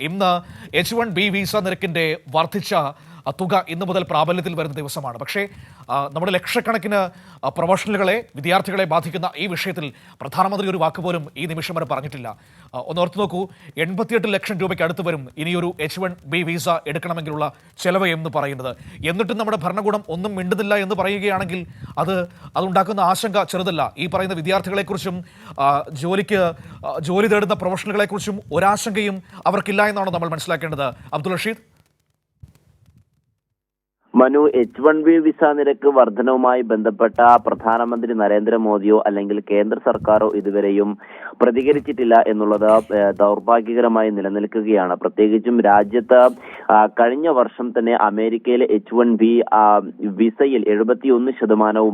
ഇന്ന് H1B visa നിരക്കിന്റെ വർദ്ധിച്ച തുക ഇന്നു മുതൽ പ്രാബല്യത്തിൽ വരുന്ന ദിവസമാണ്. പക്ഷേ നമ്മുടെ ലക്ഷക്കണക്കിന് പ്രൊഫഷണലുകളെ, വിദ്യാർത്ഥികളെ ബാധിക്കുന്ന ഈ വിഷയത്തിൽ പ്രധാനമന്ത്രി ഒരു വാക്ക് പോലും ഈ നിമിഷം വരെ പറഞ്ഞിട്ടില്ല. ഓർത്തു നോക്കൂ, 88 ലക്ഷം രൂപയ്ക്ക് അടുത്ത് വരും ഇനിയൊരു H1B വിസ എടുക്കണമെങ്കിലുള്ള ചെലവ് എന്ന് പറയുന്നത്. എന്നിട്ടും നമ്മുടെ ഭരണകൂടം ഒന്നും മിണ്ടുന്നില്ല എന്ന് പറയുകയാണെങ്കിൽ അതുണ്ടാക്കുന്ന ആശങ്ക ചെറുതല്ല. ഈ പറയുന്ന വിദ്യാർത്ഥികളെക്കുറിച്ചും ജോലി തേടുന്ന പ്രൊഫഷണലുകളെക്കുറിച്ചും ഒരാശങ്കയും അവർക്കില്ല എന്നാണ് നമ്മൾ മനസ്സിലാക്കേണ്ടത്. അബ്ദുൾ റഷീദ്. മനു, H1B വിസ നിരക്ക് വർധനവുമായി ബന്ധപ്പെട്ട പ്രധാനമന്ത്രി നരേന്ദ്രമോദിയോ അല്ലെങ്കിൽ കേന്ദ്ര സർക്കാരോ ഇതുവരെയും പ്രതികരിച്ചിട്ടില്ല എന്നുള്ളത് ദൗർഭാഗ്യകരമായി നിലനിൽക്കുകയാണ്. പ്രത്യേകിച്ചും രാജ്യത്ത് കഴിഞ്ഞ വർഷം തന്നെ അമേരിക്കയിലെ H1B വിസയിൽ 71%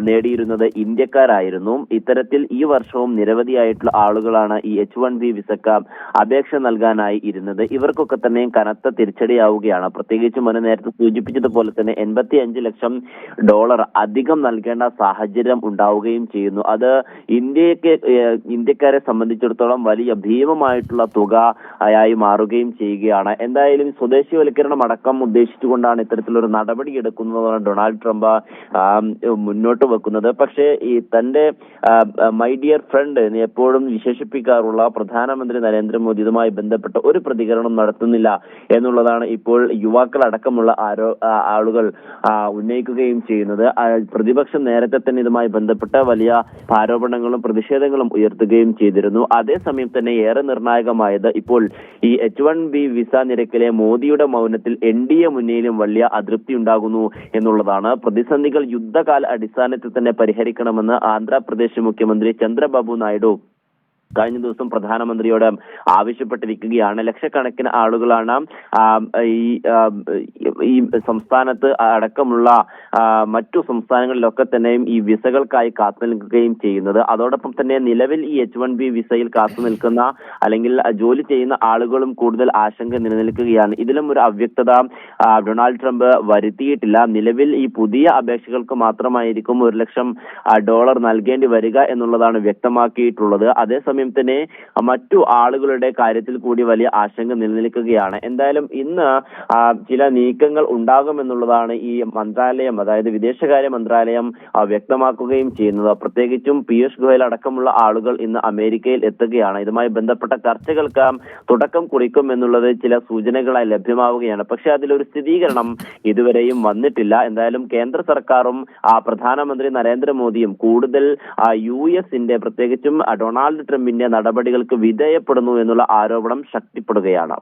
നേടിയിരുന്നത് ഇന്ത്യക്കാരായിരുന്നു. ഇത്തരത്തിൽ ഈ വർഷവും നിരവധിയായിട്ടുള്ള ആളുകളാണ് ഈ H1B വിസക്ക് അപേക്ഷ നൽകാനായി ഇരുന്നത്. ഇവർക്കൊക്കെ തന്നെ കനത്ത തിരിച്ചടിയാവുകയാണ്. പ്രത്യേകിച്ചും മനു നേരത്തെ സൂചിപ്പിച്ചതുപോലെ തന്നെ $85 ലക്ഷം അധികം നൽകേണ്ട സാഹചര്യം ഉണ്ടാവുകയും ചെയ്യുന്നു. അത് ഇന്ത്യക്കാരെ സംബന്ധിച്ചിടത്തോളം വലിയ ഭീമമായിട്ടുള്ള തുക ആയി മാറുകയും ചെയ്യുകയാണ്. എന്തായാലും സ്വദേശിവൽക്കരണം അടക്കം ഉദ്ദേശിച്ചുകൊണ്ടാണ് ഇത്തരത്തിലൊരു നടപടി എടുക്കുന്നതാണ് ഡൊണാൾഡ് ട്രംപ് മുന്നോട്ട് വെക്കുന്നത്. പക്ഷേ ഈ തന്റെ മൈ ഡിയർ ഫ്രണ്ട് എന്ന് എപ്പോഴും വിശേഷിപ്പിക്കാറുള്ള പ്രധാനമന്ത്രി നരേന്ദ്രമോദി ഇതുമായി ബന്ധപ്പെട്ട ഒരു പ്രതികരണം നടത്തുന്നില്ല എന്നുള്ളതാണ് ഇപ്പോൾ യുവാക്കൾ അടക്കമുള്ള ആളുകൾ ഉന്നയിക്കുകയും ചെയ്യുന്നത്. പ്രതിപക്ഷം നേരത്തെ തന്നെ ഇതുമായി ബന്ധപ്പെട്ട വലിയ ആരോപണങ്ങളും പ്രതിഷേധങ്ങളും ഉയർത്തുകയും ചെയ്തിരുന്നു. അതേസമയം തന്നെ ഏറെ നിർണായകമായത് ഇപ്പോൾ ഈ H1B വിസ നിരക്കിലെ മോദിയുടെ മൗനത്തിൽ NDA മുന്നണിയിലും വലിയ അതൃപ്തി ഉണ്ടാകുന്നു എന്നുള്ളതാണ്. പ്രതിസന്ധികൾ യുദ്ധകാല അടിസ്ഥാനത്തിൽ തന്നെ പരിഹരിക്കണമെന്ന് ആന്ധ്രാപ്രദേശ് മുഖ്യമന്ത്രി ചന്ദ്രബാബു നായിഡു കഴിഞ്ഞ ദിവസം പ്രധാനമന്ത്രിയോട് ആവശ്യപ്പെട്ടിരിക്കുകയാണ്. ലക്ഷക്കണക്കിന് ആളുകളാണ് ഈ സംസ്ഥാനത്ത് അടക്കമുള്ള മറ്റു സംസ്ഥാനങ്ങളിലൊക്കെ തന്നെയും ഈ വിസകൾക്കായി കാത്തു നിൽക്കുകയും ചെയ്യുന്നത്. അതോടൊപ്പം തന്നെ നിലവിൽ ഈ H1B വിസയിൽ കാത്തു നിൽക്കുന്ന അല്ലെങ്കിൽ ജോലി ചെയ്യുന്ന ആളുകളും കൂടുതൽ ആശങ്ക നിലനിൽക്കുകയാണ്. ഇതിലും ഒരു അവ്യക്തത ഡൊണാൾഡ് ട്രംപ് വരുത്തിയിട്ടില്ല. നിലവിൽ ഈ പുതിയ അപേക്ഷകൾക്ക് മാത്രമായിരിക്കും $1 ലക്ഷം നൽകേണ്ടി വരിക എന്നുള്ളതാണ് വ്യക്തമാക്കിയിട്ടുള്ളത്. അതേസമയം തന്നെ മറ്റു ആളുകളുടെ കാര്യത്തിൽ കൂടി വലിയ ആശങ്ക നിലനിൽക്കുകയാണ്. എന്തായാലും ഇന്ന് ചില നീക്കങ്ങൾ ഉണ്ടാകുമെന്നുള്ളതാണ് ഈ മന്ത്രാലയം, അതായത് വിദേശകാര്യ മന്ത്രാലയം വ്യക്തമാക്കുകയും ചെയ്യുന്നത്. പ്രത്യേകിച്ചും പീയൂഷ് ഗോയൽ അടക്കമുള്ള ആളുകൾ ഇന്ന് അമേരിക്കയിൽ എത്തുകയാണ്. ഇതുമായി ബന്ധപ്പെട്ട ചർച്ചകൾക്ക് തുടക്കം കുറിക്കും എന്നുള്ളത് ചില സൂചനകളായി ലഭ്യമാവുകയാണ്. പക്ഷെ അതിലൊരു സ്ഥിരീകരണം ഇതുവരെയും വന്നിട്ടില്ല. എന്തായാലും കേന്ദ്ര സർക്കാരും പ്രധാനമന്ത്രി നരേന്ദ്രമോദിയും കൂടുതൽ US പ്രത്യേകിച്ചും ഡൊണാൾഡ് ട്രംപിന്റെ നടപടികൾക്ക് വിധേയപ്പെടുന്നു എന്നുള്ള ആരോപണം ശക്തിപ്പെടുകയാണ്.